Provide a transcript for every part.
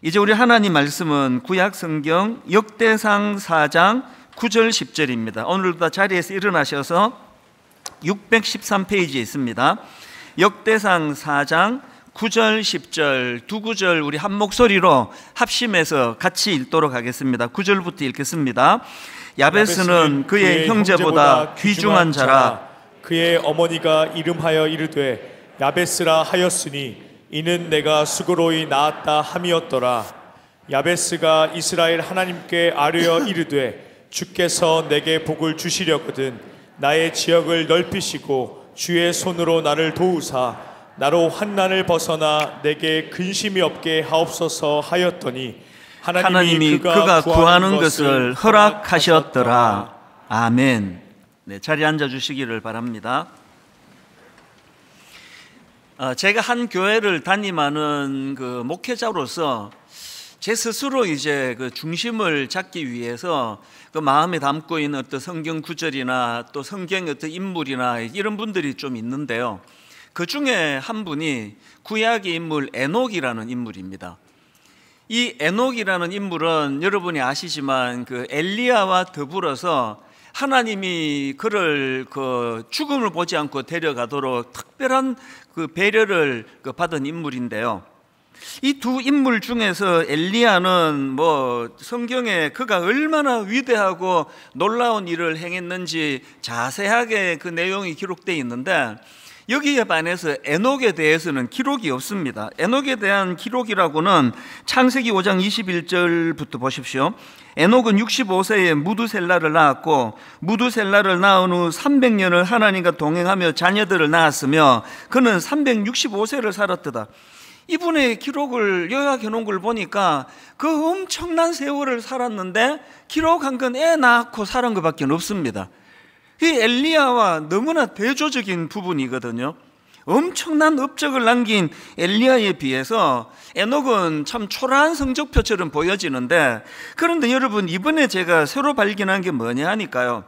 이제 우리 하나님 말씀은 구약 성경 역대상 4장 9절 10절입니다. 오늘도 자리에서 일어나셔서 613페이지에 있습니다. 역대상 4장 9절 10절 두 구절 우리 한 목소리로 합심해서 같이 읽도록 하겠습니다. 9절부터 읽겠습니다. 야베스는 그의 형제보다 귀중한 자라. 그의 어머니가 이름하여 이르되 야베스라 하였으니 이는 내가 수고로이 낳았다 함이었더라. 야베스가 이스라엘 하나님께 아뢰어 이르되 주께서 내게 복을 주시려거든 나의 지역을 넓히시고 주의 손으로 나를 도우사 나로 환난을 벗어나 내게 근심이 없게 하옵소서 하였더니 하나님이 그가 구하는 것을 허락하셨더라. 아멘. 네, 자리에 앉아 주시기를 바랍니다. 제가 한 교회를 담임하는 그 목회자로서 제 스스로 이제 그 중심을 잡기 위해서 그 마음에 담고 있는 어떤 성경 구절이나 또 성경의 어떤 인물이나 이런 분들이 좀 있는데요. 그 중에 한 분이 구약의 인물 에녹이라는 인물입니다. 이 에녹이라는 인물은 여러분이 아시지만 그 엘리야와 더불어서 하나님이 그를 그 죽음을 보지 않고 데려가도록 특별한 그 배려를 받은 인물인데요. 이 두 인물 중에서 엘리야는 뭐 성경에 그가 얼마나 위대하고 놀라운 일을 행했는지 자세하게 그 내용이 기록되어 있는데 여기에 반해서 에녹에 대해서는 기록이 없습니다. 에녹에 대한 기록이라고는 창세기 5장 21절부터 보십시오. 에녹은 65세에 무두셀라를 낳았고 무두셀라를 낳은 후 300년을 하나님과 동행하며 자녀들을 낳았으며 그는 365세를 살았더라. 이분의 기록을 요약해 놓은 걸 보니까 그 엄청난 세월을 살았는데 기록한 건 애 낳고 살은 것밖에 없습니다. 이 엘리야와 너무나 대조적인 부분이거든요. 엄청난 업적을 남긴 엘리야에 비해서 에녹은 참 초라한 성적표처럼 보여지는데, 그런데 여러분 이번에 제가 새로 발견한 게 뭐냐 하니까요,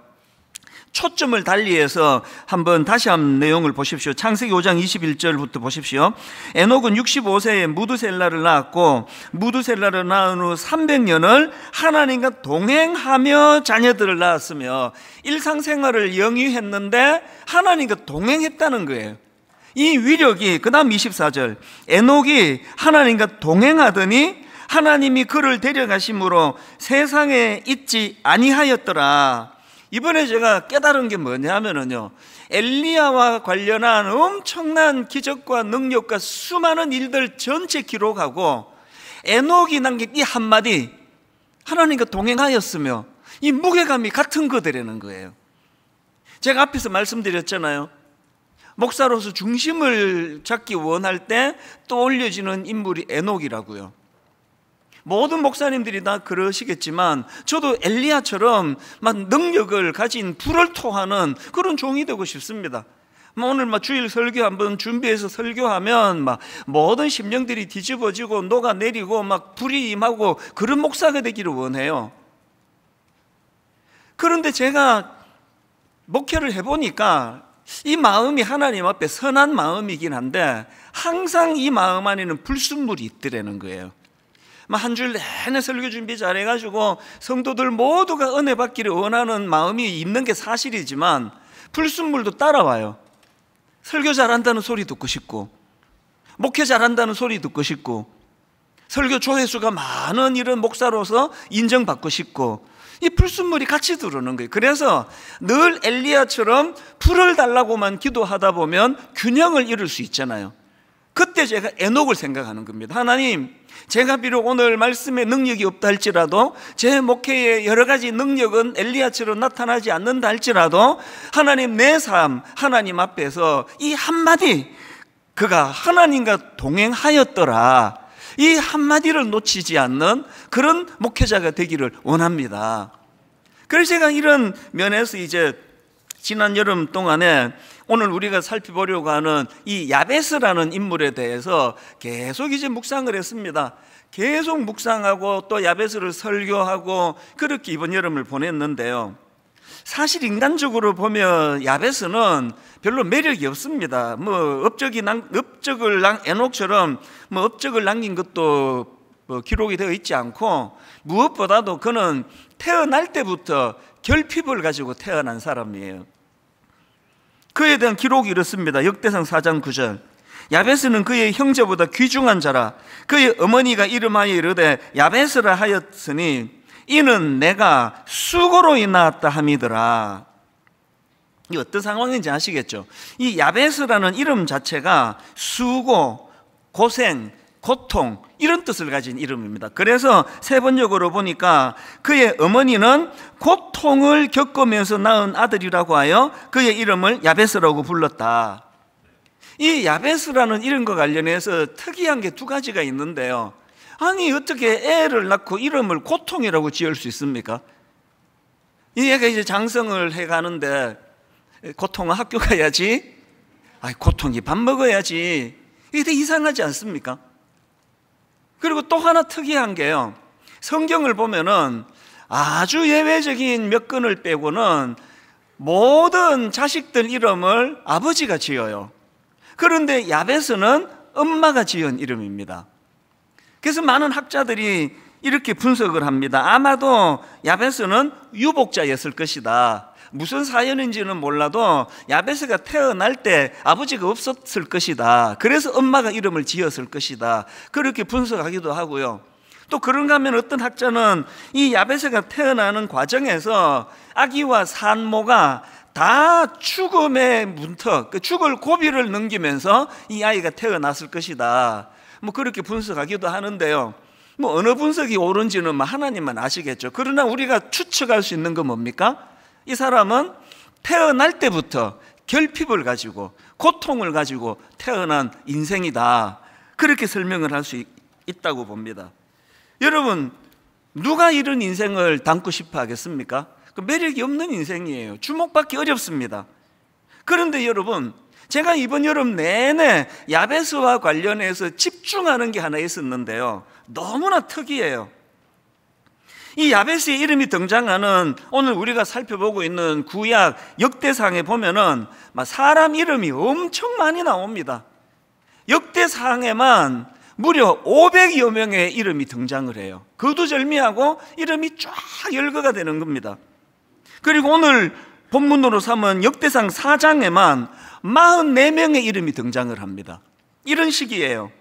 초점을 달리해서 한번 다시 한 내용을 보십시오. 창세기 5장 21절부터 보십시오. 에녹은 65세에 무두셀라를 낳았고 무두셀라를 낳은 후 300년을 하나님과 동행하며 자녀들을 낳았으며 일상생활을 영위했는데 하나님과 동행했다는 거예요. 이 위력이, 그 다음 24절, 에녹이 하나님과 동행하더니 하나님이 그를 데려가심으로 세상에 있지 아니하였더라. 이번에 제가 깨달은 게 뭐냐 하면은요, 엘리야와 관련한 엄청난 기적과 능력과 수많은 일들 전체 기록하고 에녹이 남긴 이 한마디, 하나님과 동행하였으며, 이 무게감이 같은 거더라는 거예요. 제가 앞에서 말씀드렸잖아요. 목사로서 중심을 잡기 원할 때 떠올려지는 인물이 에녹이라고요. 모든 목사님들이 다 그러시겠지만 저도 엘리야처럼 막 능력을 가진 불을 토하는 그런 종이 되고 싶습니다. 오늘 주일 설교 한번 준비해서 설교하면 막 모든 심령들이 뒤집어지고 녹아내리고 막 불이 임하고 그런 목사가 되기를 원해요. 그런데 제가 목회를 해보니까 이 마음이 하나님 앞에 선한 마음이긴 한데 항상 이 마음 안에는 불순물이 있더라는 거예요. 한 줄 내내 설교 준비 잘해가지고 성도들 모두가 은혜 받기를 원하는 마음이 있는 게 사실이지만 불순물도 따라와요. 설교 잘한다는 소리 듣고 싶고, 목회 잘한다는 소리 듣고 싶고, 설교 조회수가 많은 이런 목사로서 인정받고 싶고, 이 불순물이 같이 들어오는 거예요. 그래서 늘 엘리야처럼 불을 달라고만 기도하다 보면 균형을 잃을 수 있잖아요. 그때 제가 에녹을 생각하는 겁니다. 하나님, 제가 비록 오늘 말씀에 능력이 없다 할지라도 제 목회의 여러 가지 능력은 엘리야처럼 나타나지 않는다 할지라도 하나님, 내 삶 하나님 앞에서 이 한마디, 그가 하나님과 동행하였더라, 이 한마디를 놓치지 않는 그런 목회자가 되기를 원합니다. 그래서 제가 이런 면에서 이제 지난 여름 동안에 오늘 우리가 살펴보려고 하는 이 야베스라는 인물에 대해서 계속 이제 묵상을 했습니다. 계속 묵상하고 또 야베스를 설교하고 그렇게 이번 여름을 보냈는데요. 사실 인간적으로 보면 야베스는 별로 매력이 없습니다. 에녹처럼 업적을 남긴 것도 기록이 되어 있지 않고, 무엇보다도 그는 태어날 때부터 결핍을 가지고 태어난 사람이에요. 그에 대한 기록이 이렇습니다. 역대상 4장 9절. 야베스는 그의 형제보다 귀중한 자라. 그의 어머니가 이름하여 이르되 야베스라 하였으니 이는 내가 수고로 낳았다 함이더라. 이 어떤 상황인지 아시겠죠? 이 야베스라는 이름 자체가 수고, 고생, 고통 이런 뜻을 가진 이름입니다. 그래서 세번역으로 보니까 그의 어머니는 고통을 겪으면서 낳은 아들이라고 하여 그의 이름을 야베스라고 불렀다. 이 야베스라는 이름과 관련해서 특이한 게 두 가지가 있는데요. 아니 어떻게 애를 낳고 이름을 고통이라고 지을 수 있습니까? 이 애가 이제 장성을 해가는데 고통은 학교 가야지, 고통이 밥 먹어야지, 이게 되게 이상하지 않습니까? 그리고 또 하나 특이한 게요, 성경을 보면은 아주 예외적인 몇 건을 빼고는 모든 자식들 이름을 아버지가 지어요. 그런데 야베스는 엄마가 지은 이름입니다. 그래서 많은 학자들이 이렇게 분석을 합니다. 아마도 야베스는 유복자였을 것이다. 무슨 사연인지는 몰라도 야베스가 태어날 때 아버지가 없었을 것이다. 그래서 엄마가 이름을 지었을 것이다. 그렇게 분석하기도 하고요. 또 그런가 하면 어떤 학자는 이 야베스가 태어나는 과정에서 아기와 산모가 다 죽음의 문턱, 죽을 고비를 넘기면서 이 아이가 태어났을 것이다. 그렇게 분석하기도 하는데요. 어느 분석이 옳은지는 하나님만 아시겠죠. 그러나 우리가 추측할 수 있는 건 뭡니까? 이 사람은 태어날 때부터 결핍을 가지고 고통을 가지고 태어난 인생이다. 그렇게 설명을 할 수 있다고 봅니다. 여러분, 누가 이런 인생을 담고 싶어 하겠습니까? 매력이 없는 인생이에요. 주목받기 어렵습니다. 그런데 여러분, 제가 이번 여름 내내 야베스와 관련해서 집중하는 게 하나 있었는데요, 너무나 특이해요. 이 야베스의 이름이 등장하는 오늘 우리가 살펴보고 있는 구약 역대상에 보면은 사람 이름이 엄청 많이 나옵니다. 역대상에만 무려 500여 명의 이름이 등장을 해요. 거두절미하고 이름이 쫙 열거가 되는 겁니다. 그리고 오늘 본문으로 삼은 역대상 4장에만 44명의 이름이 등장을 합니다. 이런 식이에요.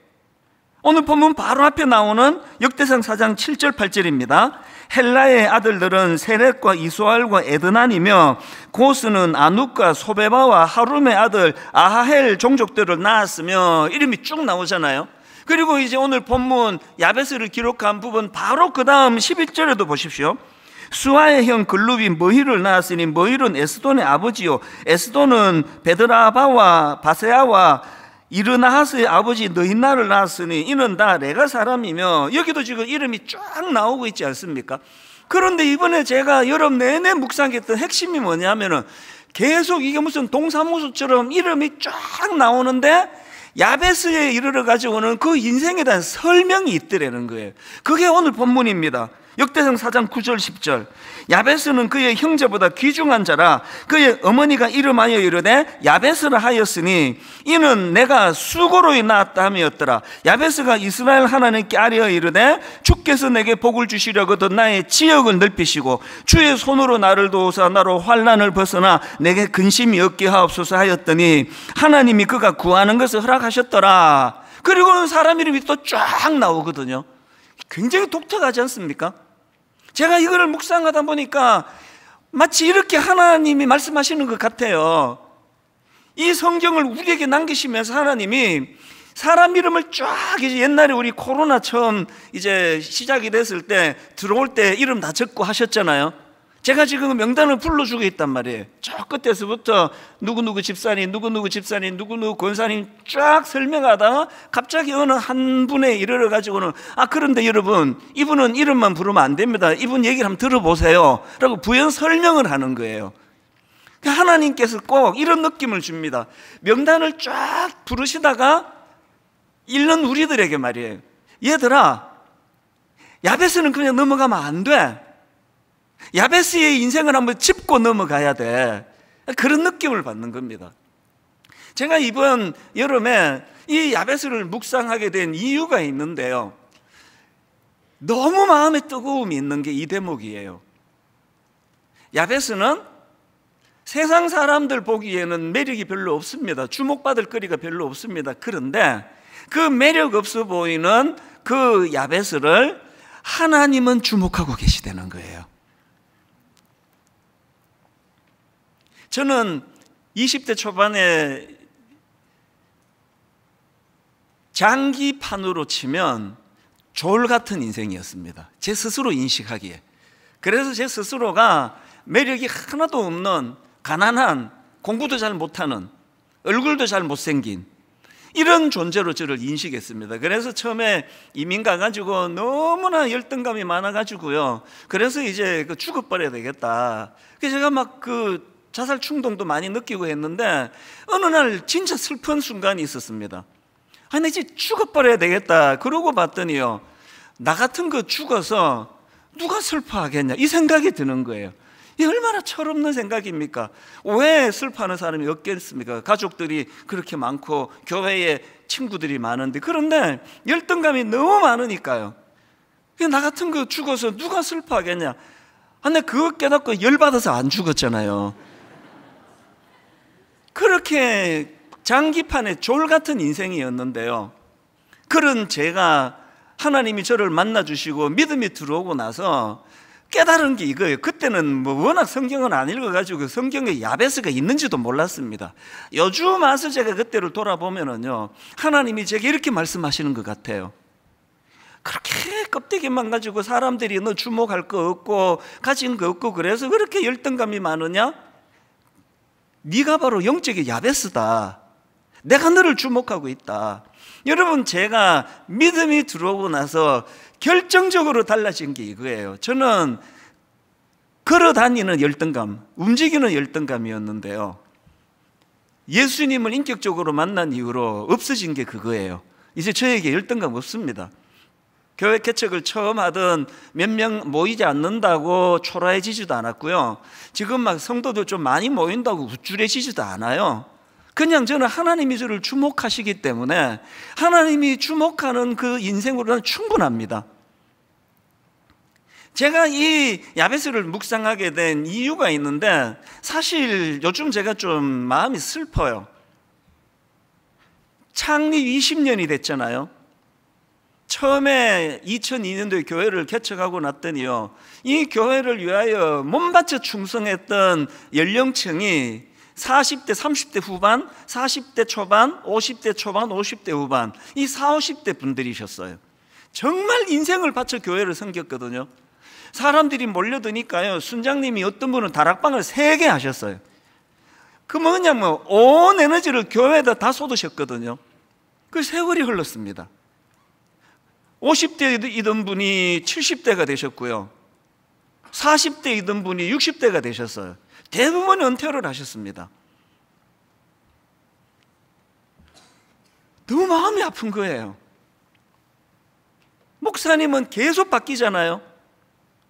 오늘 본문 바로 앞에 나오는 역대상 4장 7절 8절입니다. 헬라의 아들들은 세렛과 이소알과 에드난이며 고스는 아눅과 소베바와 하룸의 아들 아하헬 종족들을 낳았으며 이름이 쭉 나오잖아요. 그리고 이제 오늘 본문 야베스를 기록한 부분 바로 그 다음 11절에도 보십시오. 수아의 형 글룹이 머히를 낳았으니 머힐은 에스돈의 아버지요 에스돈은 베드라바와 바세아와 이르나하스의 아버지 느힌나를 낳았으니 이는 다 레가 사람이며, 여기도 지금 이름이 쫙 나오고 있지 않습니까? 그런데 이번에 제가 여름 내내 묵상했던 핵심이 뭐냐면은 계속 이게 무슨 동사무소처럼 이름이 쫙 나오는데 야베스에 이르러 가지고는 그 인생에 대한 설명이 있더라는 거예요. 그게 오늘 본문입니다. 역대상 4장 9절 10절. 야베스는 그의 형제보다 귀중한 자라. 그의 어머니가 이름하여 이르되 야베스라 하였으니 이는 내가 수고로 낳았다 함이었더라. 야베스가 이스라엘 하나님께 아뢰어 이르되 주께서 내게 복을 주시려거든 나의 지역을 넓히시고 주의 손으로 나를 도우사 나로 환난을 벗어나 내게 근심이 없게 하옵소서 하였더니 하나님이 그가 구하는 것을 허락하셨더라. 그리고는 사람 이름이 또 쫙 나오거든요. 굉장히 독특하지 않습니까? 제가 이거를 묵상하다 보니까 마치 이렇게 하나님이 말씀하시는 것 같아요. 이 성경을 우리에게 남기시면서 하나님이 사람 이름을 쫙, 이제 옛날에 우리 코로나 처음 이제 시작이 됐을 때 들어올 때 이름 다 적고 하셨잖아요. 제가 지금 명단을 불러주고 있단 말이에요. 저 끝에서부터 누구누구 집사님, 누구누구 집사님, 누구누구 권사님 쫙 설명하다가 갑자기 어느 한 분에 이르러 가지고는 그런데 여러분 이분은 이름만 부르면 안 됩니다. 이분 얘기를 한번 들어보세요 라고 부연 설명을 하는 거예요. 하나님께서 꼭 이런 느낌을 줍니다. 명단을 쫙 부르시다가 읽는 우리들에게 말이에요. 얘들아, 야베스는 그냥 넘어가면 안 돼. 야베스의 인생을 한번 짚고 넘어가야 돼. 그런 느낌을 받는 겁니다. 제가 이번 여름에 이 야베스를 묵상하게 된 이유가 있는데요, 너무 마음에 뜨거움이 있는 게 이 대목이에요. 야베스는 세상 사람들 보기에는 매력이 별로 없습니다. 주목받을 거리가 별로 없습니다. 그런데 그 매력 없어 보이는 그 야베스를 하나님은 주목하고 계시다는 거예요. 저는 20대 초반에 장기판으로 치면 졸 같은 인생이었습니다. 제 스스로 인식하기에. 그래서 제 스스로가 매력이 하나도 없는 가난한, 공부도 잘 못하는, 얼굴도 잘 못생긴 이런 존재로 저를 인식했습니다. 그래서 처음에 이민 가가지고 너무나 열등감이 많아가지고요. 그래서 이제 죽어버려야 되겠다. 그래서 제가 막 자살 충동도 많이 느끼고 했는데 어느 날 진짜 슬픈 순간이 있었습니다. 아니 이제 죽어버려야 되겠다. 그러고 봤더니요, 나 같은 거 죽어서 누가 슬퍼하겠냐 이 생각이 드는 거예요. 이 얼마나 철없는 생각입니까? 왜 슬퍼하는 사람이 없겠습니까? 가족들이 그렇게 많고 교회에 친구들이 많은데. 그런데 열등감이 너무 많으니까요. 나 같은 거 죽어서 누가 슬퍼하겠냐. 근데 그거 깨닫고 열받아서 안 죽었잖아요. 그렇게 장기판에 졸 같은 인생이었는데요, 그런 제가 하나님이 저를 만나주시고 믿음이 들어오고 나서 깨달은 게 이거예요. 그때는 워낙 성경은 안 읽어가지고 성경에 야베스가 있는지도 몰랐습니다. 요즘 와서 제가 그때를 돌아보면은요, 하나님이 제게 이렇게 말씀하시는 것 같아요. 그렇게 껍데기만 가지고 사람들이 너 주목할 거 없고 가진 거 없고 그래서 그렇게 열등감이 많으냐? 네가 바로 영적인 야베스다. 내가 너를 주목하고 있다. 여러분, 제가 믿음이 들어오고 나서 결정적으로 달라진 게 이거예요. 저는 걸어다니는 열등감, 움직이는 열등감이었는데요, 예수님을 인격적으로 만난 이후로 없어진 게 그거예요. 이제 저에게 열등감 없습니다. 교회 개척을 처음 하던 몇 명 모이지 않는다고 초라해지지도 않았고요, 지금 막 성도들 좀 많이 모인다고 우쭐해지지도 않아요. 그냥 저는 하나님이 저를 주목하시기 때문에 하나님이 주목하는 그 인생으로는 충분합니다. 제가 이 야베스를 묵상하게 된 이유가 있는데, 사실 요즘 제가 좀 마음이 슬퍼요. 창립 20년이 됐잖아요. 처음에 2002년도에 교회를 개척하고 났더니요, 이 교회를 위하여 몸바쳐 충성했던 연령층이 40대, 30대 후반, 40대 초반, 50대 초반, 50대 후반, 이 40, 50대 분들이셨어요. 정말 인생을 바쳐 교회를 섬겼거든요. 사람들이 몰려드니까요, 순장님이 어떤 분은 다락방을 3개 하셨어요. 그 뭐냐면 온 에너지를 교회에다 다 쏟으셨거든요. 그 세월이 흘렀습니다. 50대이던 분이 70대가 되셨고요, 40대이던 분이 60대가 되셨어요. 대부분 은퇴를 하셨습니다. 너무 마음이 아픈 거예요. 목사님은 계속 바뀌잖아요.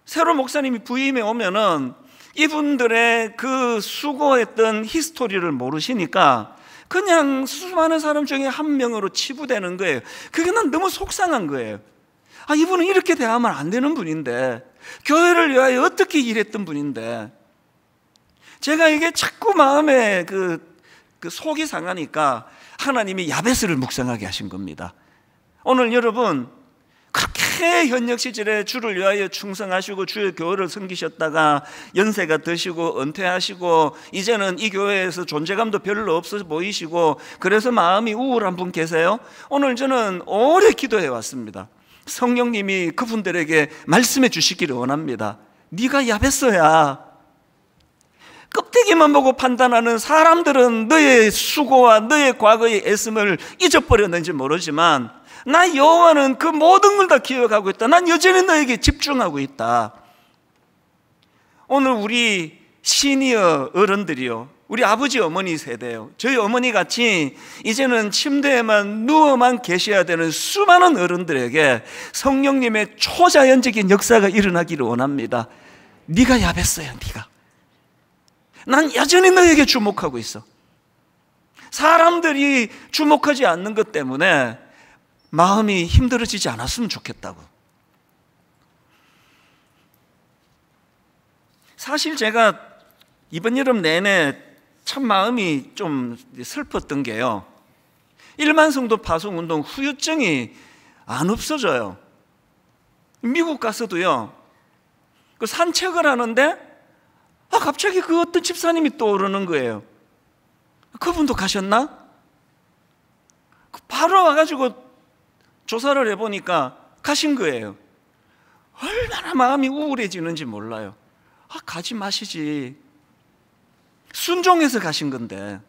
새로 목사님이 부임해 오면은 이분들의 그 수고했던 히스토리를 모르시니까 그냥 수많은 사람 중에 한 명으로 치부되는 거예요. 그게 난 너무 속상한 거예요. 아, 이분은 이렇게 대하면 안 되는 분인데, 교회를 위하여 어떻게 일했던 분인데. 제가 이게 자꾸 마음에 그 속이 상하니까 하나님이 야베스를 묵상하게 하신 겁니다. 오늘 여러분, 그렇게 현역 시절에 주를 위하여 충성하시고 주의 교회를 섬기셨다가 연세가 드시고 은퇴하시고 이제는 이 교회에서 존재감도 별로 없어 보이시고 그래서 마음이 우울한 분 계세요? 오늘 저는 오래 기도해 왔습니다. 성령님이 그분들에게 말씀해 주시기를 원합니다. 네가 야베스야. 껍데기만 보고 판단하는 사람들은 너의 수고와 너의 과거의 애씀을 잊어버렸는지 모르지만 나 여호와는 그 모든 걸 다 기억하고 있다. 난 여전히 너에게 집중하고 있다. 오늘 우리 시니어 어른들이요, 우리 아버지 어머니 세대요, 저희 어머니 같이 이제는 침대에만 누워만 계셔야 되는 수많은 어른들에게 성령님의 초자연적인 역사가 일어나기를 원합니다. 네가 야베스야. 네가, 난 여전히 너에게 주목하고 있어. 사람들이 주목하지 않는 것 때문에 마음이 힘들어지지 않았으면 좋겠다고. 사실 제가 이번 여름 내내 참 마음이 좀 슬펐던 게요, 1만 성도 파송운동 후유증이 안 없어져요. 미국 가서도요, 그 산책을 하는데 갑자기 그 어떤 집사님이 떠오르는 거예요. 그분도 가셨나? 바로 와가지고 조사를 해보니까 가신 거예요. 얼마나 마음이 우울해지는지 몰라요. 가지 마시지. 순종해서 가신 건데.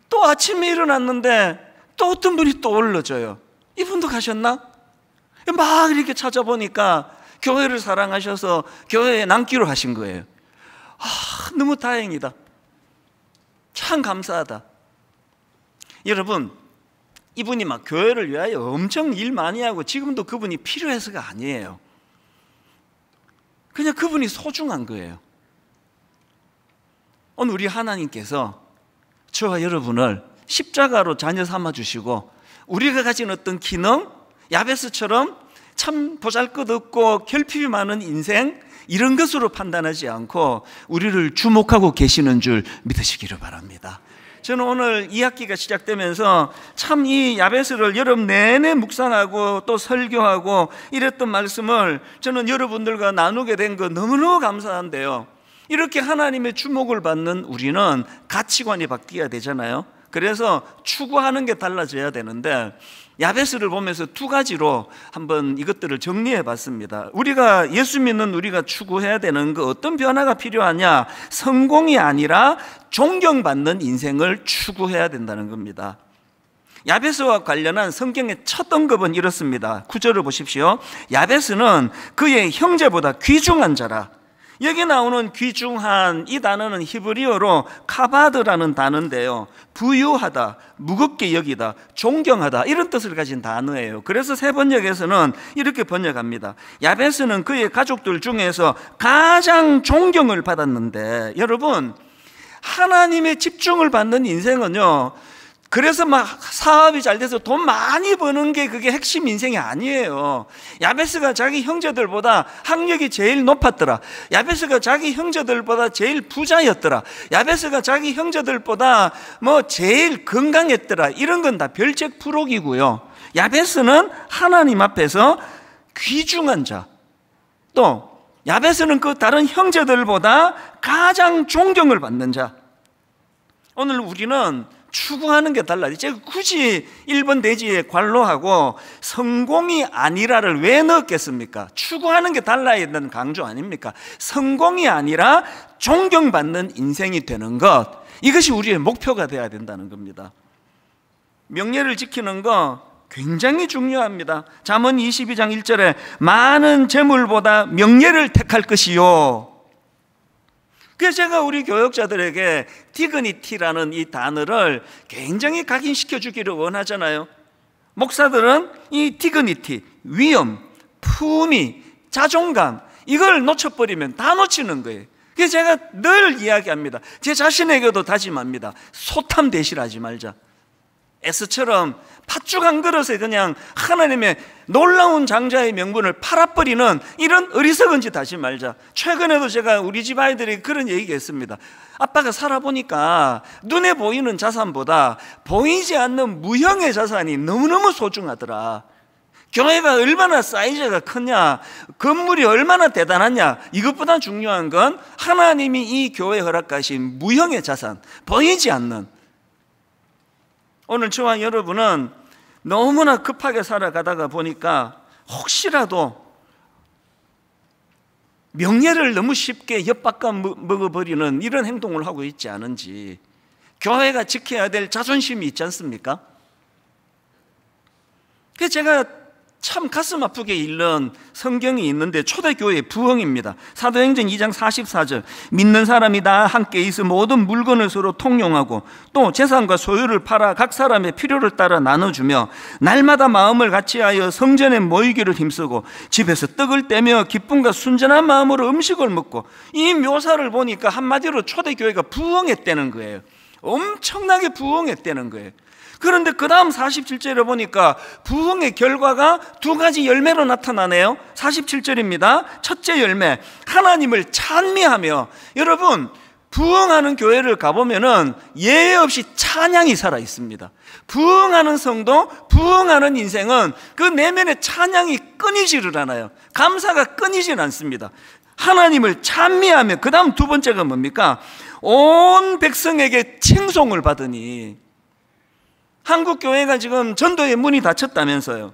또 아침에 일어났는데 또 어떤 분이 떠올라져요. 이분도 가셨나? 막 이렇게 찾아보니까 교회를 사랑하셔서 교회에 남기로 하신 거예요. 너무 다행이다. 참 감사하다. 여러분, 이분이 막 교회를 위하여 엄청 일 많이 하고 지금도 그분이 필요해서가 아니에요. 그냥 그분이 소중한 거예요. 오늘 우리 하나님께서 저와 여러분을 십자가로 자녀 삼아주시고, 우리가 가진 어떤 기능, 야베스처럼 참 보잘것없고 결핍이 많은 인생, 이런 것으로 판단하지 않고 우리를 주목하고 계시는 줄 믿으시기를 바랍니다. 저는 오늘 2학기가 시작되면서 참 이 야베스를 여름 내내 묵상하고 또 설교하고 이랬던 말씀을 저는 여러분들과 나누게 된 거 너무너무 감사한데요, 이렇게 하나님의 주목을 받는 우리는 가치관이 바뀌어야 되잖아요. 그래서 추구하는 게 달라져야 되는데, 야베스를 보면서 두 가지로 한번 이것들을 정리해 봤습니다. 우리가 예수 믿는 우리가 추구해야 되는 거, 어떤 변화가 필요하냐? 성공이 아니라 존경받는 인생을 추구해야 된다는 겁니다. 야베스와 관련한 성경의 첫 언급은 이렇습니다. 9절을 보십시오. 야베스는 그의 형제보다 귀중한 자라. 여기 나오는 귀중한, 이 단어는 히브리어로 카바드라는 단어인데요, 부유하다, 무겁게 여기다, 존경하다, 이런 뜻을 가진 단어예요. 그래서 새 번역에서는 이렇게 번역합니다. 야베스는 그의 가족들 중에서 가장 존경을 받았는데, 여러분, 하나님의 집중을 받는 인생은요, 그래서 막 사업이 잘 돼서 돈 많이 버는 게 그게 핵심 인생이 아니에요. 야베스가 자기 형제들보다 학력이 제일 높았더라. 야베스가 자기 형제들보다 제일 부자였더라. 야베스가 자기 형제들보다 제일 건강했더라. 이런 건 다 별책 부록이고요. 야베스는 하나님 앞에서 귀중한 자, 또 야베스는 그 다른 형제들보다 가장 존경을 받는 자. 오늘 우리는 추구하는 게 달라요. 제가 굳이 1번 내지에 관로하고 성공이 아니라를 왜 넣었겠습니까? 추구하는 게 달라야 된다는 강조 아닙니까? 성공이 아니라 존경받는 인생이 되는 것, 이것이 우리의 목표가 되어야 된다는 겁니다. 명예를 지키는 거 굉장히 중요합니다. 잠언 22장 1절에 많은 재물보다 명예를 택할 것이요. 그래서 제가 우리 교역자들에게 디그니티라는 이 단어를 굉장히 각인시켜 주기를 원하잖아요. 목사들은 이 디그니티, 위엄, 품위, 자존감, 이걸 놓쳐버리면 다 놓치는 거예요. 그래서 제가 늘 이야기합니다. 제 자신에게도 다짐합니다. 소탐 대실하지 말자. 에스처럼 팥죽 한 그릇에 그냥 하나님의 놀라운 장자의 명분을 팔아버리는 이런 어리석은 짓 하지 말자. 최근에도 제가 우리 집 아이들이 그런 얘기했습니다. 아빠가 살아보니까 눈에 보이는 자산보다 보이지 않는 무형의 자산이 너무너무 소중하더라. 교회가 얼마나 사이즈가 크냐, 건물이 얼마나 대단하냐, 이것보다 중요한 건 하나님이 이 교회에 허락하신 무형의 자산, 보이지 않는. 오늘 저와 여러분은 너무나 급하게 살아가다가 보니까 혹시라도 명예를 너무 쉽게 엿바꿔 먹어버리는 이런 행동을 하고 있지 않은지, 교회가 지켜야 될 자존심이 있지 않습니까? 그래서 제가 참 가슴 아프게 읽는 성경이 있는데 초대교회의 부흥입니다. 사도행전 2장 44절, 믿는 사람이 다 함께 있어 모든 물건을 서로 통용하고 또 재산과 소유를 팔아 각 사람의 필요를 따라 나눠주며 날마다 마음을 같이하여 성전에 모이기를 힘쓰고 집에서 떡을 떼며 기쁨과 순전한 마음으로 음식을 먹고. 이 묘사를 보니까 한마디로 초대교회가 부흥했다는 거예요. 엄청나게 부흥했다는 거예요. 그런데 그 다음 47절에 보니까 부흥의 결과가 두 가지 열매로 나타나네요. 47절입니다. 첫째 열매, 하나님을 찬미하며. 여러분, 부흥하는 교회를 가보면은 예외 없이 찬양이 살아 있습니다. 부흥하는 성도, 부흥하는 인생은 그 내면의 찬양이 끊이지를 않아요. 감사가 끊이질 않습니다. 하나님을 찬미하며. 그 다음 두 번째가 뭡니까? 온 백성에게 칭송을 받으니. 한국 교회가 지금 전도의 문이 닫혔다면서요.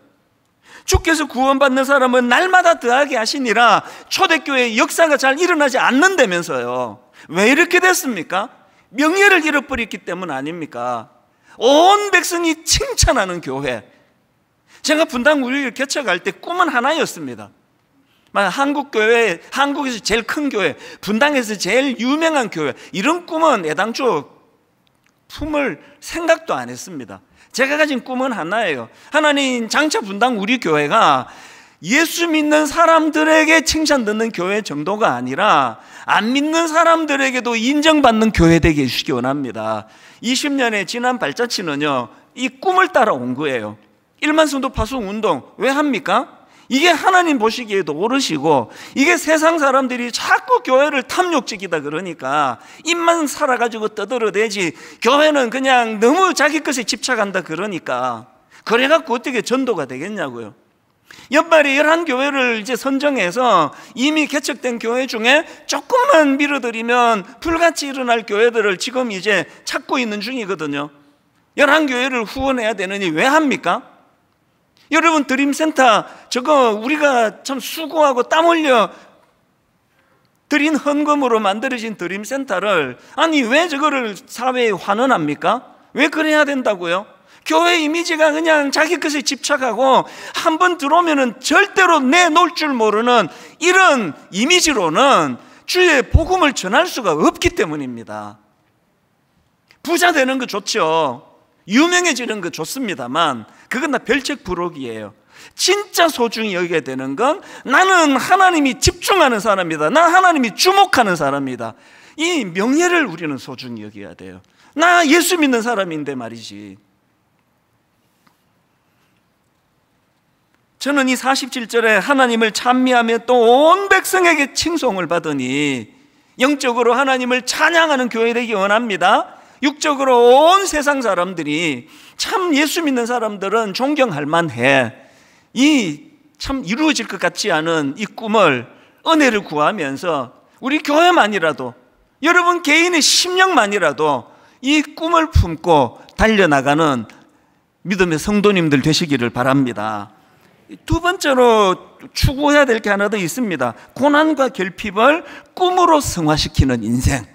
주께서 구원받는 사람은 날마다 더하게 하시니라 초대교회의 역사가 잘 일어나지 않는다면서요. 왜 이렇게 됐습니까? 명예를 잃어버렸기 때문 아닙니까? 온 백성이 칭찬하는 교회. 제가 분당 우리를 개척할 때 꿈은 하나였습니다. 한국교회, 한국에서 제일 큰 교회, 분당에서 제일 유명한 교회, 이런 꿈은 애당초 품을 생각도 안 했습니다. 제가 가진 꿈은 하나예요. 하나님, 장차 분당 우리 교회가 예수 믿는 사람들에게 칭찬 듣는 교회 정도가 아니라 안 믿는 사람들에게도 인정받는 교회 되게 해주시기 원합니다. 20년의 지난 발자취는요, 이 꿈을 따라온 거예요. 1만 성도 파송 운동 왜 합니까? 이게 하나님 보시기에도 옳으시고, 이게 세상 사람들이 자꾸 교회를 탐욕적이다 그러니까 입만 살아가지고 떠들어대지 교회는 그냥 너무 자기 것에 집착한다 그러니까, 그래갖고 어떻게 전도가 되겠냐고요. 연말에 11교회를 이제 선정해서 이미 개척된 교회 중에 조금만 밀어드리면 불같이 일어날 교회들을 지금 이제 찾고 있는 중이거든요. 11교회를 후원해야 되느니 왜 합니까? 여러분, 드림센터 저거 우리가 참 수고하고 땀 흘려 드린 헌금으로 만들어진 드림센터를, 아니 왜 저거를 사회에 환원합니까? 왜 그래야 된다고요? 교회 이미지가 그냥 자기 것에 집착하고 한 번 들어오면은 절대로 내놓을 줄 모르는 이런 이미지로는 주의 복음을 전할 수가 없기 때문입니다. 부자 되는 거 좋죠. 유명해지는 거 좋습니다만 그건 다 별책부록이에요. 진짜 소중히 여기게 되는 건 나는 하나님이 집중하는 사람이다, 나 하나님이 주목하는 사람이다, 이 명예를 우리는 소중히 여겨야 돼요. 나 예수 믿는 사람인데 말이지. 저는 이 47절에 하나님을 찬미하며 또 온 백성에게 칭송을 받으니, 영적으로 하나님을 찬양하는 교회 되기 원합니다. 육적으로 온 세상 사람들이 참 예수 믿는 사람들은 존경할 만해. 이 참 이루어질 것 같지 않은 이 꿈을, 은혜를 구하면서 우리 교회만이라도, 여러분 개인의 심령만이라도 이 꿈을 품고 달려나가는 믿음의 성도님들 되시기를 바랍니다. 두 번째로 추구해야 될 게 하나 더 있습니다. 고난과 결핍을 꿈으로 승화시키는 인생.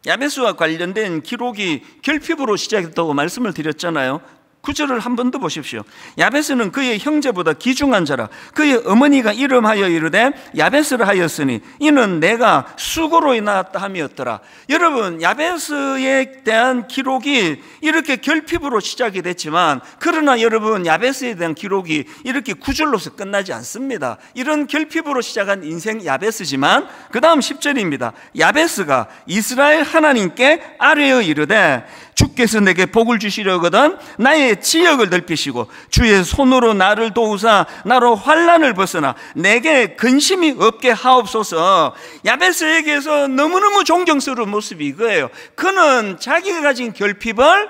야베스와 관련된 기록이 결핍으로 시작했다고 말씀을 드렸잖아요. 구절을 한 번 더 보십시오. 야베스는 그의 형제보다 귀중한 자라. 그의 어머니가 이름하여 이르되 야베스를 하였으니 이는 내가 수고로 낳았다 함이었더라. 여러분, 야베스에 대한 기록이 이렇게 결핍으로 시작이 됐지만, 그러나 여러분, 야베스에 대한 기록이 이렇게 구절로서 끝나지 않습니다. 이런 결핍으로 시작한 인생 야베스지만 그 다음 10절입니다. 야베스가 이스라엘 하나님께 아뢰어 이르되 주께서 내게 복을 주시려거든 나의 지역을 넓히시고 주의 손으로 나를 도우사 나로 환난을 벗어나 내게 근심이 없게 하옵소서. 야베스에게서 너무너무 존경스러운 모습이 이거예요. 그는 자기가 가진 결핍을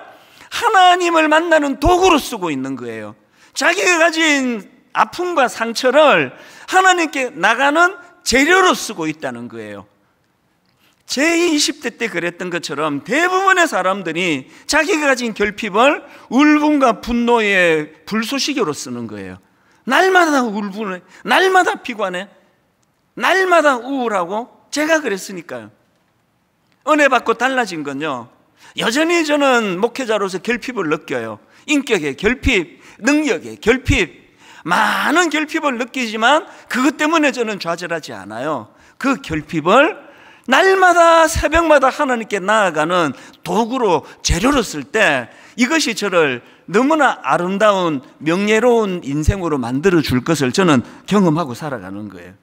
하나님을 만나는 도구로 쓰고 있는 거예요. 자기가 가진 아픔과 상처를 하나님께 나가는 재료로 쓰고 있다는 거예요. 제 20대 때 그랬던 것처럼 대부분의 사람들이 자기가 가진 결핍을 울분과 분노의 불쏘시개로 쓰는 거예요. 날마다 울분해, 날마다 피곤해, 날마다 우울하고. 제가 그랬으니까요. 은혜 받고 달라진 건요, 여전히 저는 목회자로서 결핍을 느껴요. 인격의 결핍, 능력의 결핍, 많은 결핍을 느끼지만 그것 때문에 저는 좌절하지 않아요. 그 결핍을 날마다 새벽마다 하나님께 나아가는 도구로, 재료로 쓸 때 이것이 저를 너무나 아름다운 명예로운 인생으로 만들어 줄 것을 저는 경험하고 살아가는 거예요.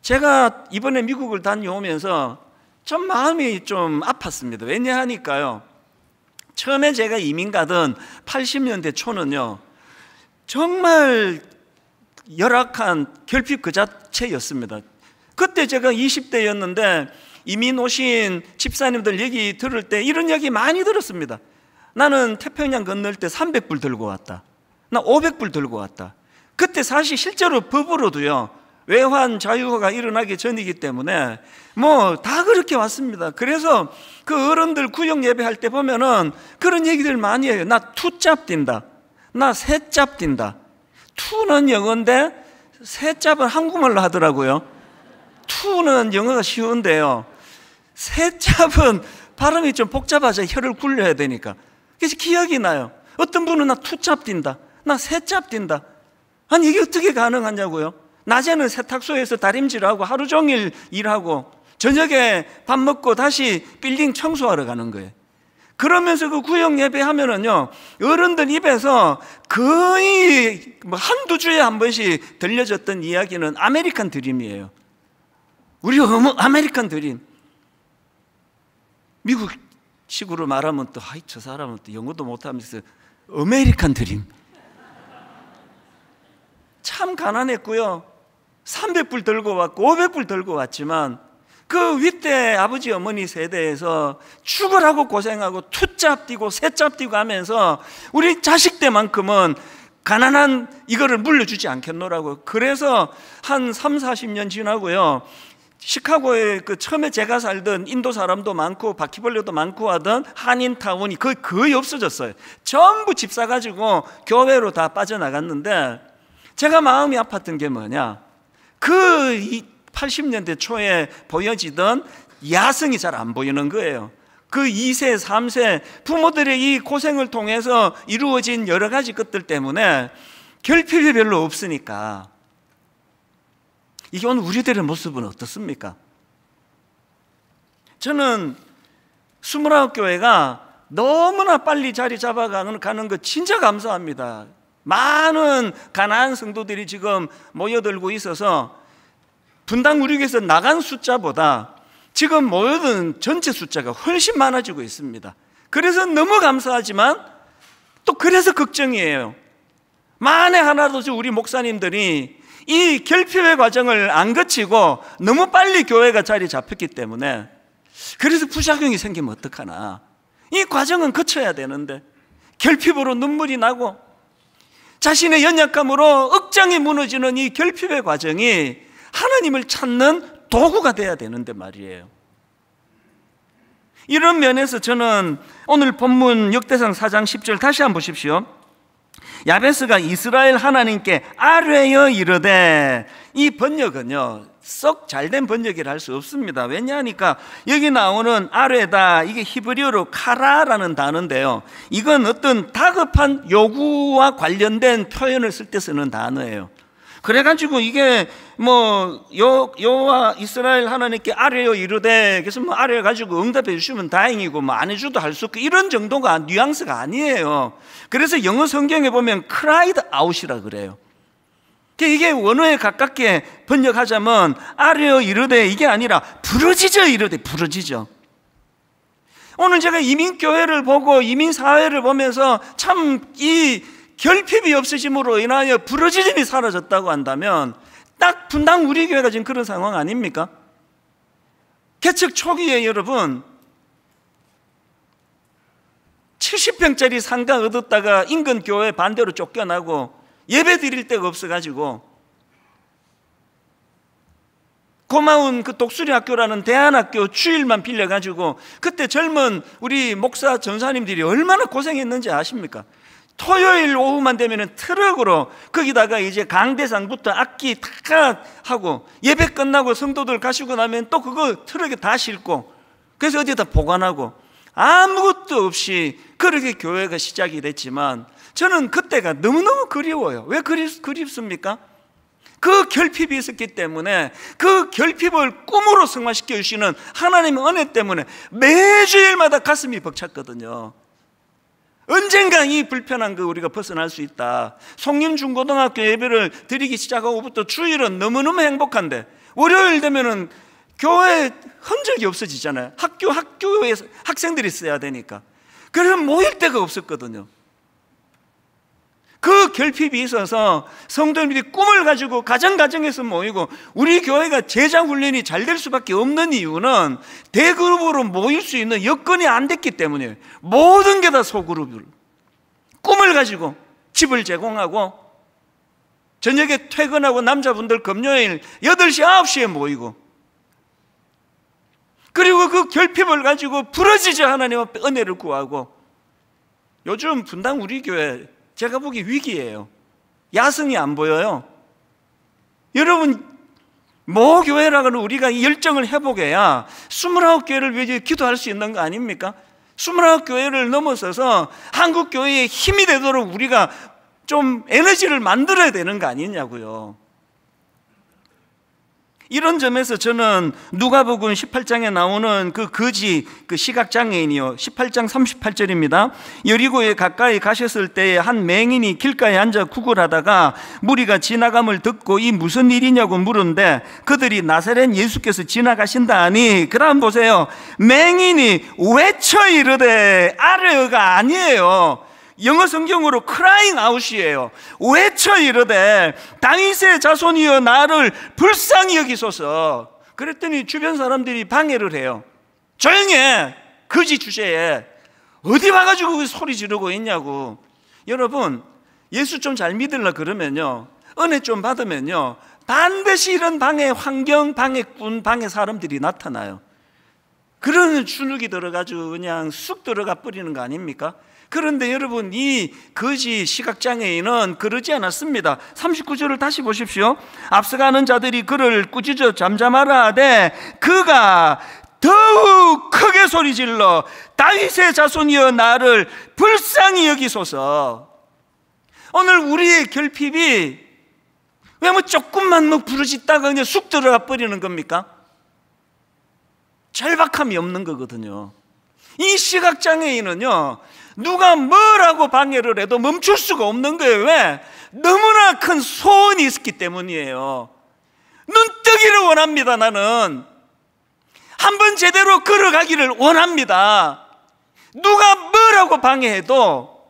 제가 이번에 미국을 다녀오면서 좀 마음이 좀 아팠습니다. 왜냐하니까요, 처음에 제가 이민 가던 80년대 초는요, 정말 열악한 결핍 그 자체였습니다. 그때 제가 20대였는데 이민 오신 집사님들 얘기 들을 때 이런 얘기 많이 들었습니다. 나는 태평양 건널 때 300불 들고 왔다, 나 500불 들고 왔다. 그때 사실 실제로 법으로도요, 외환 자유화가 일어나기 전이기 때문에 뭐 다 그렇게 왔습니다. 그래서 그 어른들 구역 예배할 때 보면은 그런 얘기들 많이 해요. 나 투짭 뛴다, 나 세짭 뛴다. 투는 영어인데 세짭은 한국말로 하더라고요. 투는 영어가 쉬운데요, 세짭은 발음이 좀 복잡하죠. 혀를 굴려야 되니까. 그래서 기억이 나요. 어떤 분은 나 투짭 뛴다, 나 세짭 뛴다. 아니 이게 어떻게 가능하냐고요. 낮에는 세탁소에서 다림질하고 하루 종일 일하고 저녁에 밥 먹고 다시 빌딩 청소하러 가는 거예요. 그러면서 그 구역 예배하면은요, 어른들 입에서 거의 뭐 한두 주에 한 번씩 들려졌던 이야기는 아메리칸 드림이에요. 우리 아메리칸 드림. 미국식으로 말하면 또 아이 저 사람은 또 영어도 못하면서 아메리칸 드림. 참 가난했고요, 300불 들고 왔고 500불 들고 왔지만 그 윗대 아버지 어머니 세대에서 죽으라고 고생하고 투짭 뛰고 세짭 뛰고 하면서 우리 자식 때만큼은 가난한 이거를 물려주지 않겠노라고. 그래서 한 3, 40년 지나고요, 시카고에 그 처음에 제가 살던 인도 사람도 많고 바퀴벌레도 많고 하던 한인타운이 거의 없어졌어요. 전부 집 사가지고 교회로 다 빠져나갔는데, 제가 마음이 아팠던 게 뭐냐, 그 80년대 초에 보여지던 야성이 잘 안 보이는 거예요. 그 2세, 3세 부모들의 이 고생을 통해서 이루어진 여러 가지 것들 때문에 결핍이 별로 없으니까. 이게 오늘 우리들의 모습은 어떻습니까? 저는 29교회가 너무나 빨리 자리 잡아가는 거 진짜 감사합니다. 많은 가난한 성도들이 지금 모여들고 있어서 분당 우리 교회에서 나간 숫자보다 지금 모여든 전체 숫자가 훨씬 많아지고 있습니다. 그래서 너무 감사하지만 또 그래서 걱정이에요. 만에 하나도 우리 목사님들이 이 결핍의 과정을 안 거치고 너무 빨리 교회가 자리 잡혔기 때문에, 그래서 부작용이 생기면 어떡하나. 이 과정은 거쳐야 되는데 결핍으로 눈물이 나고 자신의 연약함으로 억장이 무너지는 이 결핍의 과정이 하나님을 찾는 도구가 돼야 되는데 말이에요. 이런 면에서 저는 오늘 본문 역대상 4장 10절 다시 한번 보십시오. 야베스가 이스라엘 하나님께 아뢰어 이르되, 이 번역은요 썩 잘된 번역이라 할 수 없습니다. 왜냐하니까 여기 나오는 아뢰다, 이게 히브리어로 카라라는 단어인데요, 이건 어떤 다급한 요구와 관련된 표현을 쓸 때 쓰는 단어예요. 그래가지고 이게 뭐 여호와 이스라엘 하나님께 아뢰어 이르되, 그래서 뭐 아뢰어 가지고 응답해 주시면 다행이고 뭐 안 해줘도 할 수 없고 이런 정도가 뉘앙스가 아니에요. 그래서 영어 성경에 보면 cried out이라 그래요. 이게 원어에 가깝게 번역하자면 아뢰어 이르되 이게 아니라 부르짖어 이르되, 부르짖어. 오늘 제가 이민교회를 보고 이민사회를 보면서 참 이 결핍이 없으심으로 인하여 부르짖음이 사라졌다고 한다면 딱 분당 우리 교회가 지금 그런 상황 아닙니까? 개척 초기에 여러분 70평짜리 상가 얻었다가 인근 교회 반대로 쫓겨나고 예배 드릴 데가 없어가지고 고마운 그 독수리 학교라는 대안학교 주일만 빌려가지고, 그때 젊은 우리 목사 전사님들이 얼마나 고생했는지 아십니까? 토요일 오후만 되면 트럭으로 거기다가 이제 강대상부터 악기 탁 하고 예배 끝나고 성도들 가시고 나면 또 그거 트럭에 다 싣고, 그래서 어디다 보관하고 아무것도 없이 그렇게 교회가 시작이 됐지만, 저는 그때가 너무너무 그리워요. 왜 그립습니까? 그 결핍이 있었기 때문에 그 결핍을 꿈으로 승화시켜 주시는 하나님의 은혜 때문에 매주일마다 가슴이 벅찼거든요. 언젠가 이 불편한 거 우리가 벗어날 수 있다. 송림중고등학교 예배를 드리기 시작하고부터 주일은 너무너무 행복한데, 월요일 되면은 교회 흔적이 없어지잖아요. 학교에 학생들이 써야 되니까. 그래서 모일 데가 없었거든요. 그 결핍이 있어서 성도님들이 꿈을 가지고 가정에서 모이고, 우리 교회가 제자 훈련이 잘 될 수밖에 없는 이유는 대그룹으로 모일 수 있는 여건이 안 됐기 때문이에요. 모든 게 다 소그룹으로 꿈을 가지고 집을 제공하고, 저녁에 퇴근하고 남자분들 금요일 8시 9시에 모이고, 그리고 그 결핍을 가지고 부러지자 하나님 앞에 은혜를 구하고. 요즘 분당 우리 교회 제가 보기 위기예요. 야성이 안 보여요. 여러분, 모 교회라고는 우리가 이 열정을 회복해야 29교회를 위해 기도할 수 있는 거 아닙니까? 29교회를 넘어서서 한국 교회에 힘이 되도록 우리가 좀 에너지를 만들어야 되는 거 아니냐고요. 이런 점에서 저는 누가복음 18장에 나오는 그 거지, 그 시각장애인이요, 18장 38절입니다. 여리고에 가까이 가셨을 때에 한 맹인이 길가에 앉아 구걸하다가 무리가 지나감을 듣고 이 무슨 일이냐고 물은데, 그들이 나사렛 예수께서 지나가신다 하니, 그 다음 보세요. 맹인이 외쳐 이르되, 아르가 아니에요. 영어 성경으로 crying out이에요. 외쳐 이르되, 다윗의 자손이여 나를 불쌍히 여기소서. 그랬더니 주변 사람들이 방해를 해요. 조용히 해, 거지 주제에 어디 와가지고 소리 지르고 있냐고. 여러분, 예수 좀 잘 믿으려 그러면요, 은혜 좀 받으면요, 반드시 이런 방해 환경, 방해꾼, 방해 사람들이 나타나요. 그러는 주눅이 들어가지고 그냥 쑥 들어가 버리는 거 아닙니까? 그런데 여러분, 이 거지 시각장애인은 그러지 않았습니다. 39절을 다시 보십시오. 앞서가는 자들이 그를 꾸짖어 잠잠하라 하되, 그가 더욱 크게 소리질러 다윗의 자손이여 나를 불쌍히 여기소서. 오늘 우리의 결핍이 왜 뭐 조금만 뭐 부르짖다가 그냥 쑥 들어가 버리는 겁니까? 절박함이 없는 거거든요. 이 시각장애인은요, 누가 뭐라고 방해를 해도 멈출 수가 없는 거예요. 왜? 너무나 큰 소원이 있었기 때문이에요. 눈뜨기를 원합니다. 나는 한번 제대로 걸어가기를 원합니다. 누가 뭐라고 방해해도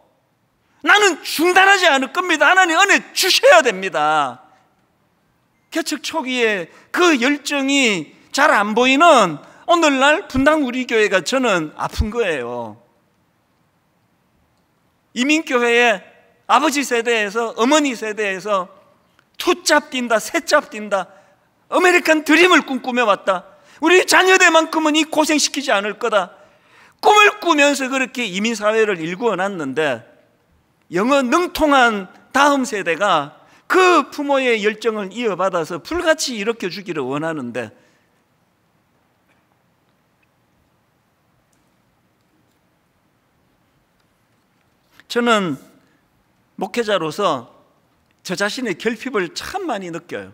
나는 중단하지 않을 겁니다. 하나님 은혜 주셔야 됩니다. 개척 초기에 그 열정이 잘 안 보이는 오늘날 분당 우리 교회가 저는 아픈 거예요. 이민교회의 아버지 세대에서, 어머니 세대에서 투잡 뛴다, 세잡 뛴다, 아메리칸 드림을 꿈꾸며왔다. 우리 자녀들만큼은 이 고생시키지 않을 거다. 꿈을 꾸면서 그렇게 이민사회를 일구어놨는데, 영어 능통한 다음 세대가 그 부모의 열정을 이어받아서 불같이 일으켜주기를 원하는데, 저는 목회자로서 저 자신의 결핍을 참 많이 느껴요.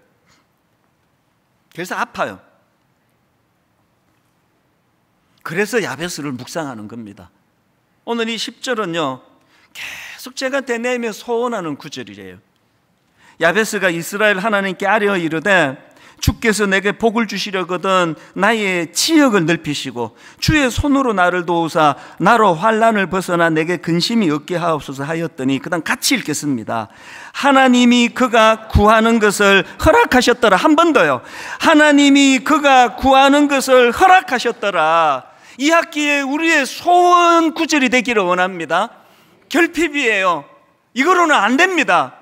그래서 아파요. 그래서 야베스를 묵상하는 겁니다. 오늘 이 10절은요, 계속 제가 되뇌이며 소원하는 구절이래요. 야베스가 이스라엘 하나님께 아뢰어 이르되, 주께서 내게 복을 주시려거든 나의 지역을 넓히시고 주의 손으로 나를 도우사 나로 환난을 벗어나 내게 근심이 없게 하옵소서 하였더니, 그 다음 같이 읽겠습니다. 하나님이 그가 구하는 것을 허락하셨더라. 한 번 더요. 하나님이 그가 구하는 것을 허락하셨더라. 이 학기에 우리의 소원 구절이 되기를 원합니다. 결핍이에요. 이거로는 안 됩니다.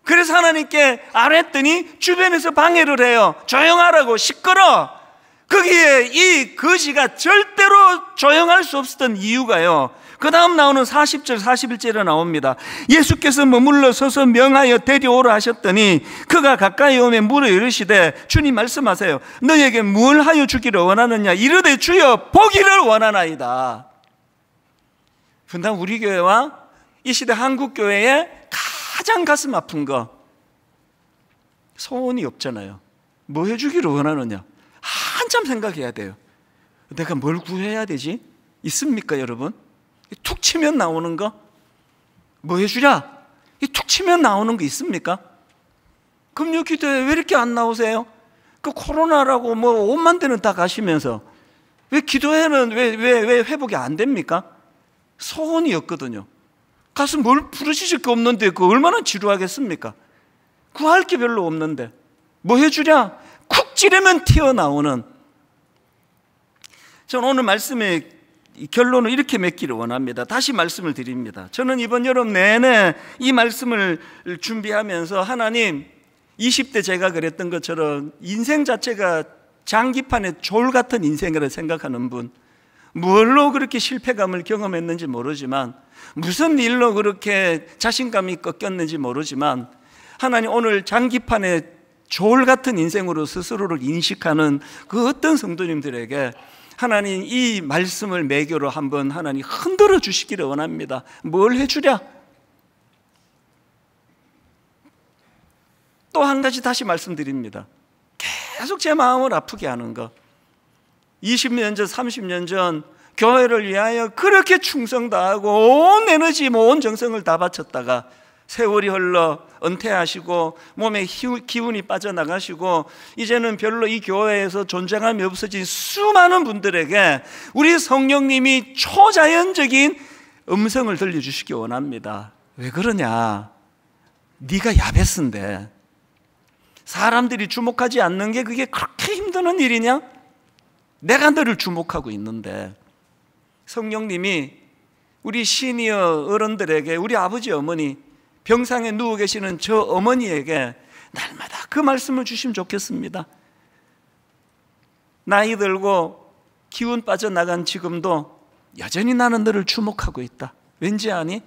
그래서 하나님께 아뢰었더니 주변에서 방해를 해요. 조용하라고, 시끄러. 거기에 이 거지가 절대로 조용할 수 없었던 이유가요, 그 다음 나오는 40절 41절에 나옵니다. 예수께서 머물러 서서 명하여 데려오라 하셨더니 그가 가까이 오매 물어 이르시되, 주님 말씀하세요. 너에게 뭘 하여 주기를 원하느냐? 이르되 주여 보기를 원하나이다. 분당 우리 교회와 이 시대 한국 교회의 가장 가슴 아픈 거, 소원이 없잖아요. 뭐 해주기를 원하느냐? 한참 생각해야 돼요. 내가 뭘 구해야 되지? 있습니까 여러분? 툭 치면 나오는 거? 뭐 해주랴? 툭 치면 나오는 거 있습니까? 금요 기도에 왜 이렇게 안 나오세요? 그 코로나라고 뭐 5만 대는 다 가시면서 왜 기도회는 왜 회복이 안 됩니까? 소원이었거든요. 가서 뭘 부르시실 게 없는데 그 얼마나 지루하겠습니까? 구할 게 별로 없는데 뭐 해주랴? 쿡 찌르면 튀어나오는. 저는 오늘 말씀의 결론을 이렇게 맺기를 원합니다. 다시 말씀을 드립니다. 저는 이번 여름 내내 이 말씀을 준비하면서 하나님, 20대 제가 그랬던 것처럼 인생 자체가 장기판의 졸 같은 인생이라 생각하는 분, 뭘로 그렇게 실패감을 경험했는지 모르지만, 무슨 일로 그렇게 자신감이 꺾였는지 모르지만, 하나님, 오늘 장기판의 졸 같은 인생으로 스스로를 인식하는 그 어떤 성도님들에게 하나님 이 말씀을 매교로 한번 하나님 흔들어 주시기를 원합니다. 뭘 해주랴? 또 한 가지 다시 말씀드립니다. 계속 제 마음을 아프게 하는 거. 20년 전, 30년 전 교회를 위하여 그렇게 충성 다하고 온 에너지, 온 정성을 다 바쳤다가 세월이 흘러 은퇴하시고 몸에 기운이 빠져나가시고 이제는 별로 이 교회에서 존재감이 없어진 수많은 분들에게 우리 성령님이 초자연적인 음성을 들려주시기 원합니다. 왜 그러냐? 네가 야베스인데 사람들이 주목하지 않는 게 그게 그렇게 힘든 일이냐? 내가 너를 주목하고 있는데. 성령님이 우리 시니어 어른들에게, 우리 아버지 어머니, 병상에 누워 계시는 저 어머니에게 날마다 그 말씀을 주시면 좋겠습니다. 나이 들고 기운 빠져나간 지금도 여전히 나는 너를 주목하고 있다. 왠지 아니?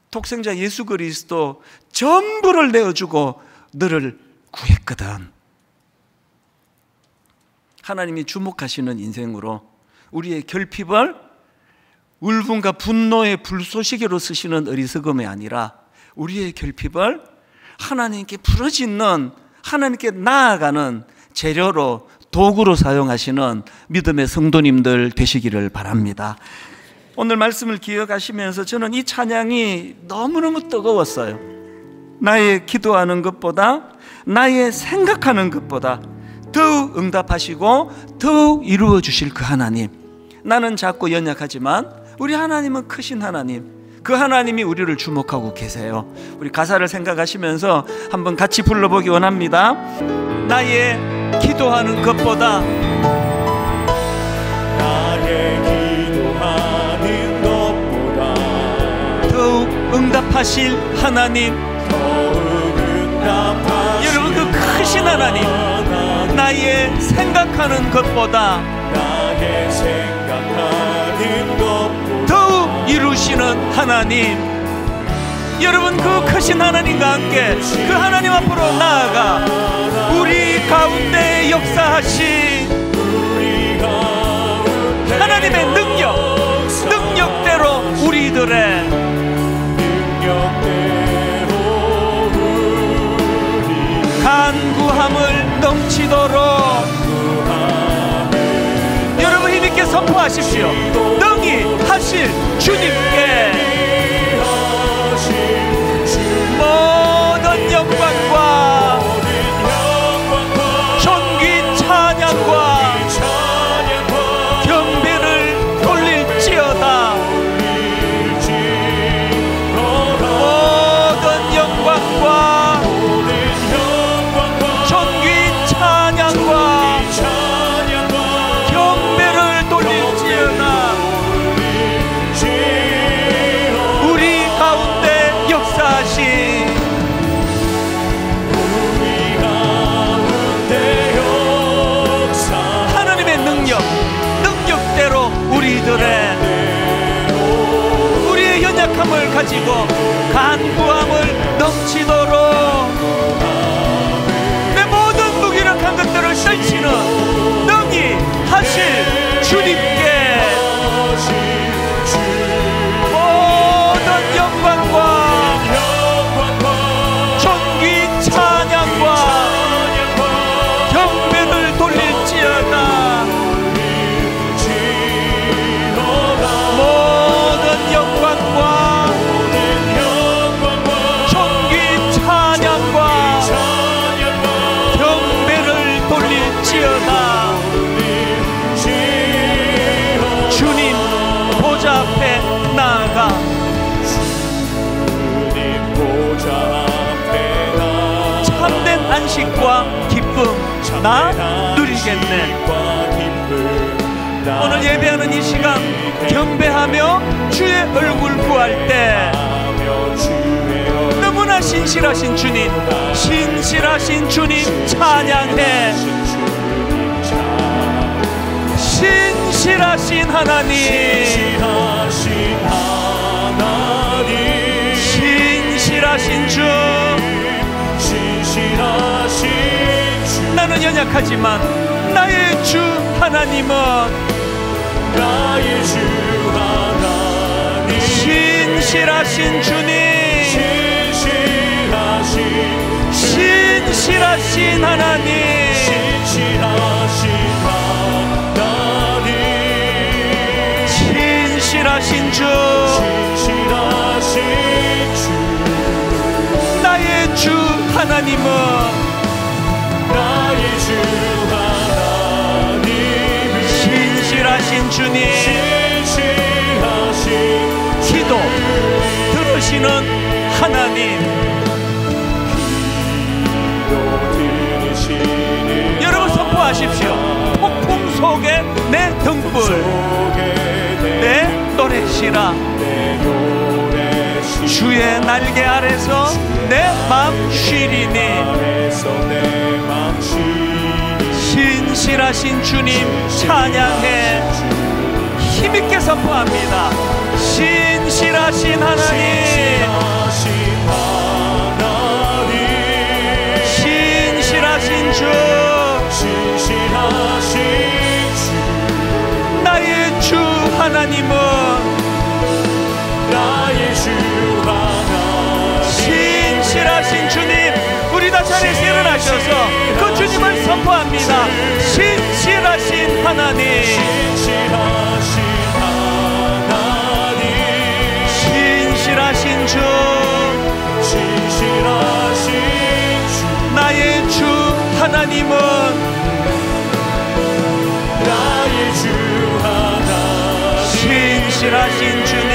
독생자 예수 그리스도 전부를 내어주고 너를 구했거든. 하나님이 주목하시는 인생으로 우리의 결핍을 울분과 분노의 불쏘시개로 쓰시는 어리석음이 아니라 우리의 결핍을 하나님께 부르짖는, 하나님께 나아가는 재료로, 도구로 사용하시는 믿음의 성도님들 되시기를 바랍니다. 오늘 말씀을 기억하시면서 저는 이 찬양이 너무너무 뜨거웠어요. 나의 기도하는 것보다, 나의 생각하는 것보다 더욱 응답하시고 더욱 이루어 주실 그 하나님. 나는 작고 연약하지만 우리 하나님은 크신 하나님, 그 하나님이 우리를 주목하고 계세요. 우리 가사를 생각하시면서 한번 같이 불러보기 원합니다. 나의 기도하는 것보다, 나의 기도하는 것보다 더욱 응답하실 하나님, 여러분 그 크신 하나님, 나의 생각하는 것보다, 나의 생각하는 것보다 더욱 이루시는 하나님, 여러분 그 크신 하나님과 함께 그 하나님 앞으로 나아가 우리 가운데 역사하신 하나님의 능력대로 우리들의 간구함을 넘치도록 여러분 힘있게 선포하십시오. 능히 하실 주님께 모든 영광과 존귀 찬양과 경배를 돌릴지어다. 모든 영광과 존귀 찬양과 경배를 돌릴지어다. 우리 가운데 역사하신 하나님의 능력대로 우리의 연약함을 가지고 간구함을 넘치도록 내 모든 무기력한 것들을 떨치는 능히 하실 주님께 모든 영광과 존귀 찬양과 경배를 돌릴지어다. 모든 영광과 존귀 찬양과 나 누리겠네. 오늘 예배하는 이 시간 경배하며 주의 얼굴 구할 때 너무나 신실하신 주님, 신실하신 주님 찬양해. 신실하신 하나님, 신실하신 주. 나는 연약하지만 나의 주 하나님은 나의 주 하나님, 신실하신 주님, 신실하신 하나님, 신실하신 주, 나의 주 하나님은 나의 주 하나님, 신실하신 주님, 기도 들으시는 하나님, 여러분 선포하십시오. 폭풍 속에 내 등불, 내 노래시라. 주의 날개 아래서 내 맘 쉬리니. 신실하신 주님 찬양해. 힘있게 선포합니다. 신실하신 하나님, 신실하신 주, 나의 주 하나님은 나의 주 하나님, 신실하신 주님. 우리 다 자리에서 일어나셔서 그 주님을 선포합니다. 신실하신 하나님, 신실하신 주, 나의 주 하나님은 나의 주 하나님, 신실하신 주님,